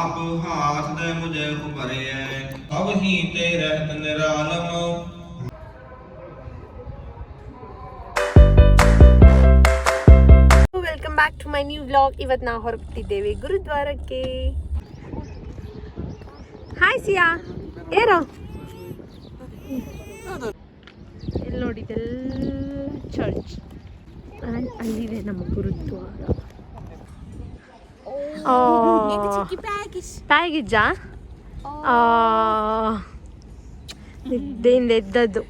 आप हाथ दे मुझे उभरिए अब ही ते रहत निरालम welcome back to my new vlog. ಇವತ್ತು ನಾವು ಹೊರಬಿಟ್ಟಿದ್ದೇವೆ ಗುರುದ್ವಾರಕ್ಕೆ. ಹಾಯ್ ಸಿಯಾ, ಏನೋ ಇಲ್ಲಿ ನೋಡಿದೆಲ್ಲ ಚರ್ಚ್ ಆ್ಯಂಡ್ ಅಲ್ಲಿದೆ ನಮ್ಮ ಗುರುದ್ವಾರ. ಪ್ಯಾಗಿಜ್ಜಾ ನಿದ್ದೆಯಿಂದ ಎದ್ದದ್ದು.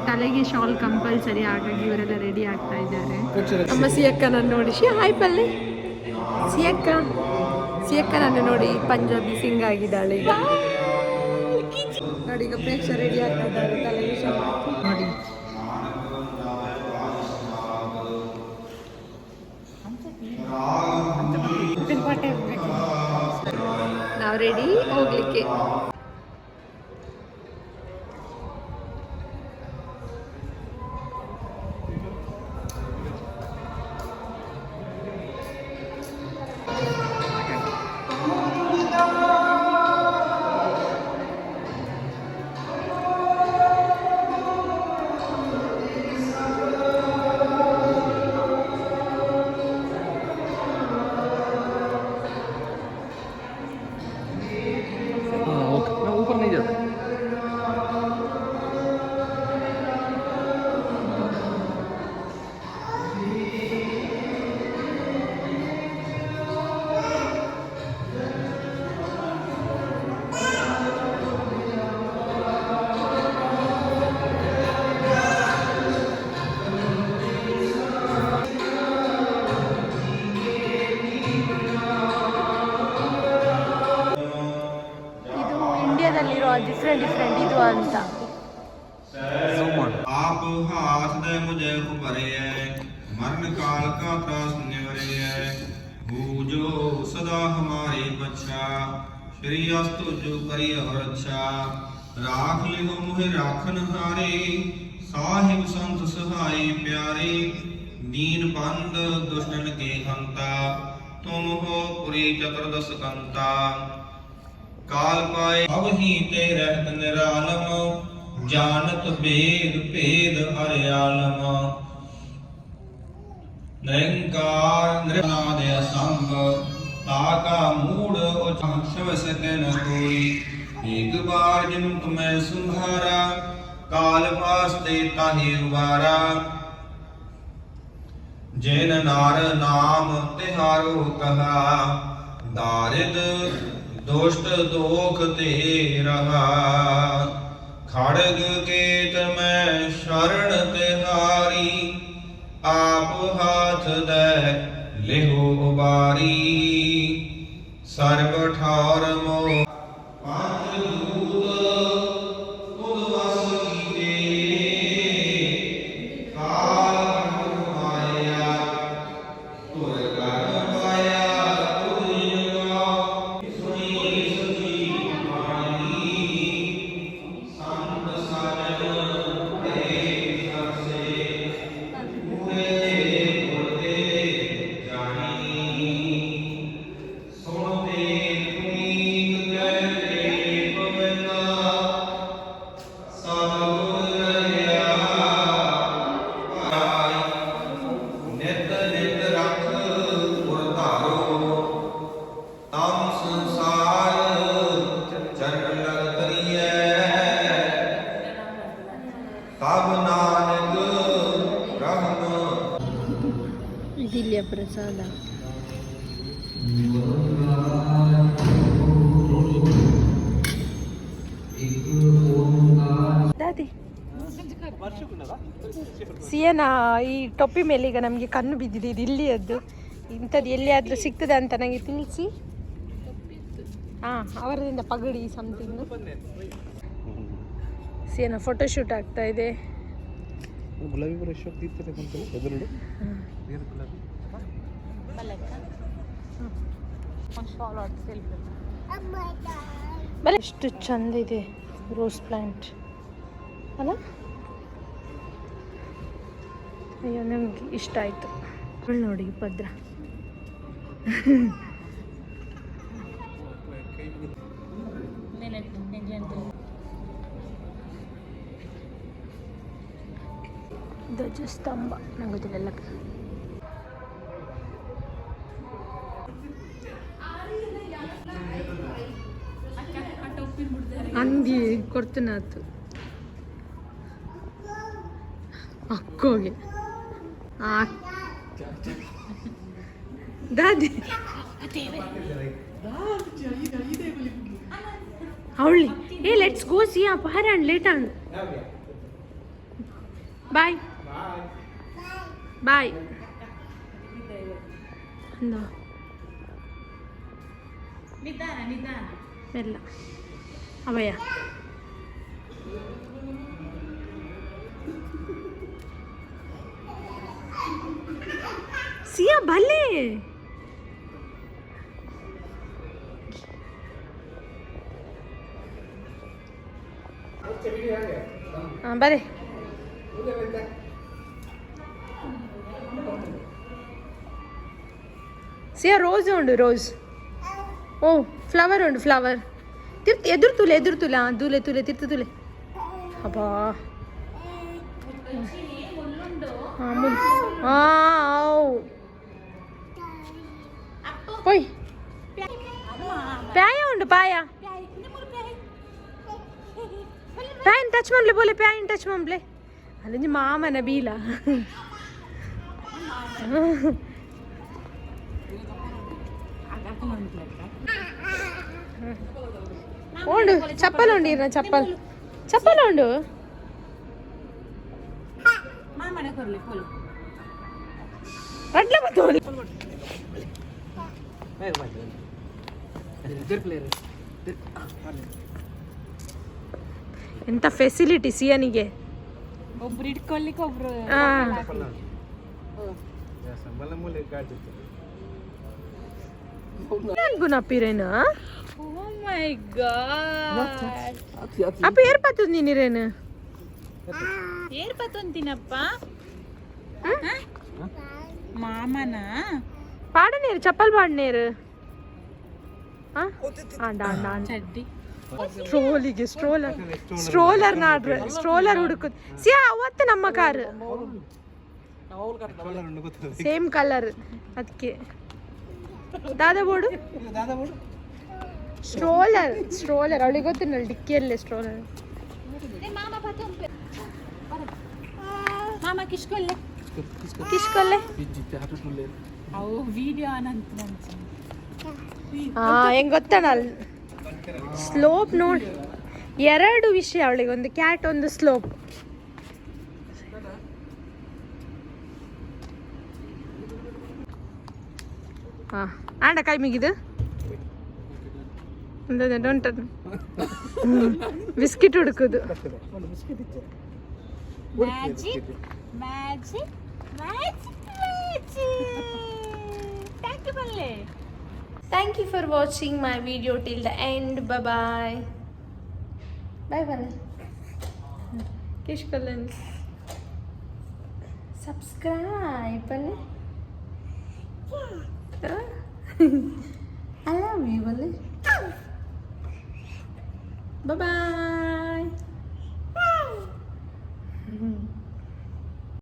ತಲೆಗೆ ಶಾಲ್ ಕಂಪಲ್ಸರಿ, ಹಾಗಾಗಿ ಇವರೆಲ್ಲ ರೆಡಿ ಆಗ್ತಾ ಇದ್ದಾರೆ. ನಮ್ಮ ಸಿಯಕ್ಕನ ನೋಡಿ, ಹಾಯ್ ಪಲ್ಲೆ. ಸಿಯಕ್ಕ ನನ್ನ ನೋಡಿ ಪಂಜಾಬಿ ಸಿಂಗ್ ಆಗಿದ್ದಾಳೆ ಈಗ ನೋಡಿ. ಈಗ ಪ್ರೇಕ್ಷ ರೆಡಿ ಆಗ್ತಿದ್ದಾರೆ ತಲೆಗೆ ಶಾಲ್ ನೋಡಿ. ನಾವು ರೆಡಿ ಹೋಗ್ಲಿಕ್ಕೆ. ಡಿಫ್ರೆಂಟ್ ಇದು ಅಂತ. आप हाथ दे मुझे उभरिए मरण काल का त्रास निवरिए बूझो सदा हमारी बच्चा श्री अस्तु जो करिय रक्षा राख लिहो मुहे राखन हारे साहिब संत सहाय प्यारे दीन बंद दुष्टन के हंता तुम हो पुरी चतुर्दश कंता काल पाए अब ही ते रहत निरालम जानत भेद भेद हरियालम निरंकार नृनादय संग ताका मूड उच्चव सके न कोई एक बार जिन तुम्हें सुधारा काल वास्ते ताहि उबारा जिन नार नाम तिहारो कहा दारिद दुष्ट दोख ते रहा खड़ग केत में शरण तिहारी आप हाथ दे लेहो उबारी सर्व ठार मोह ಇದಿಲ್ಲಿಯ ಪ್ರಸಾದ. ಸಿಯನ ಈ ಟೊಪ್ಪಿ ಮೇಲೆ ಈಗ ನಮಗೆ ಕಣ್ಣು ಬಿದ್ದಿದೆ. ಇದು ಇಲ್ಲಿಯದ್ದು. ಇಂಥದ್ದು ಎಲ್ಲಿಯಾದರೂ ಸಿಗ್ತದೆ ಅಂತ ನನಗೆ ತಿಳಿಸಿ. ಅವರದಿಂದ ಪಗಡಿ ಸಮಥಿಂಗ್. ಸಿಯನ ಫೋಟೋಶೂಟ್ ಆಗ್ತಾ ಇದೆ. ಎಷ್ಟು ಚಂದ ಇದೆ ರೋಸ್ ಪ್ಲಾಂಟ್ ಅಲ್ಲ. ಅಯ್ಯೋ ನಮ್ಗೆ ಇಷ್ಟ ಆಯ್ತು. ನೋಡಿ ಭದ್ರ ಧ್ವಜಸ್ತಂಭ ನಂಗೆ ಗೊತ್ತಿಲ್ಲ. ಅಂಗಿ ಕೊಡ್ತೀನಾತು ಅಕ್ಕೋಗೆ ದಾದಿ ಅವಳಿ ಏ ಲೆಟ್ಸ್ ಗೋ ಸಿ ಆ ಪಹರ ಅಂಡ್ ಲೇಟ್ ಅಂಡ್ ಬಾಯ್ ಬಾಯ್ ಅಂದ ಮೆಲ್ಲ ಅವಯ್ಯ ಸಿಯಾ ಭಲೆ ಬರೇ ಸಿಯಾ ರೋಸ್ ಉಂಡು ರೋಸ್. ಓ ಫ್ಲವರ್ ಉಂಡು ಫ್ಲವರ್. ಎದುರು ತುಲೆ ದೂಲೆ ತುಲೆ ತಿರ್ತು ತುಲೆ ಅಬ್ಬಾ పోయి ప్యాయ ఉండు పాయ ప్యాయన్ టచ్ మమ్లే పోలే ప్యాయన్ టచ్ మమ్లే ಅಲ್ಲಿ ಮಾಮನ ಬೀಲ ఉండు చప్పలు ఉండి చప్పలు ఉండు అట్లా పోతుంది. ಎಂತ ಫೆಸಿಲಿಟಿ ಸಿಯನಿಗೆ. ಒಬ್ರು ಇಟ್ಕೊಳ್ಳಿಕ್ಕೆ ಒಬ್ರು ಗುಣಪ್ಪಿರೇನು. ಓ ಮೈ ಗಾಡ್ ಅಪ್ಪ ಏರ್ಪತ್ತು ನೀನಿರೇನು ಏರ್ಪತ್ತೊಂತಿನಪ್ಪ ಮಾಮನ ಪಾಡನೇರು ಚಪ್ಪಲ್ ಪಾಡನೇರು ಚಡ್ಡಿ ಸ್ಟ್ರೋಲಿಗೆ ಸ್ಟ್ರೋಲರ್ ನಾಡ್ರೆ ಸ್ಟ್ರೋಲರ್ ಹುಡುಕುದು ಸಿಯಾ ಅವತ್ತು ನಮ್ಮ ಕಾರು ಸೇಮ್ ಕಲರ್ ಅದಕ್ಕೆ ದಾದಾ ಬೋಡು ಸ್ಟ್ರೋಲರ್ ಅವಳಿಗೆ ಗೊತ್ತಿಲ್ಲ ಡಿಕ್ಕಿಯಲ್ಲೇ ಸ್ಟ್ರೋಲರ್ ಮಾಮ ಕಿಶ್ಕೊಲ್ಲೆ ಕಿಶ್ಕೊಲ್ಲೆ ಅವು ವಿಡಿಯೋ ಅನಂತ ಹೆಂಗ್ ಗೊತ್ತಣ ಸ್ಲೋಪ್ ನೋಡಿ ಎರಡು ವಿಷಯ ಅವಳಿಗೆ ಒಂದು ಕ್ಯಾಟ್ ಒಂದು ಸ್ಲೋಪ್ ಆಂಡ ಕೈ ಮಿಗಿದು ಡೊಂಟ ಬಿಸ್ಕಿಟ್ ಹುಡುಕುದು magic magic magic magic thank you ಬಲ್ಲೆ Thank you for watching my video till the end. Bye bye. Bye bye. Kiss Kalan. Subscribe. Bale. I love you. Bale. Bye bye.